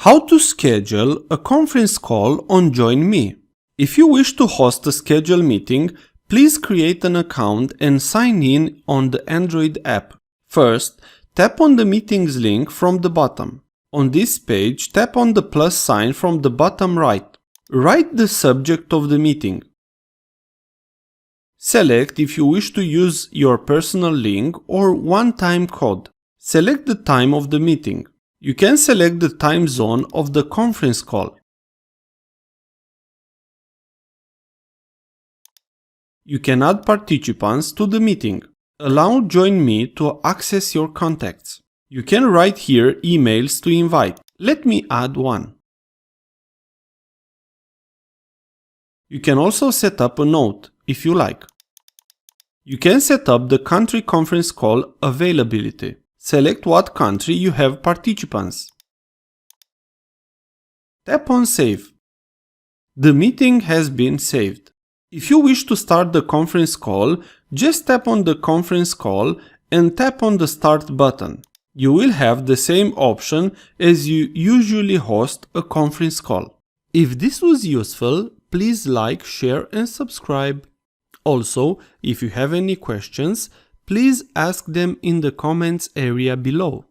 How to schedule a conference call on JoinMe. If you wish to host a scheduled meeting, please create an account and sign in on the Android app. First, tap on the meetings link from the bottom. On this page, tap on the plus sign from the bottom right. Write the subject of the meeting. Select if you wish to use your personal link or one-time code. Select the time of the meeting. You can select the time zone of the conference call. You can add participants to the meeting. Allow JoinMe to access your contacts. You can write here emails to invite. Let me add one. You can also set up a note if you like. You can set up the country conference call availability. Select what country you have participants. Tap on Save. The meeting has been saved. If you wish to start the conference call, just tap on the conference call and tap on the Start button. You will have the same option as you usually host a conference call. If this was useful, please like, share and subscribe. Also, if you have any questions, please ask them in the comments area below.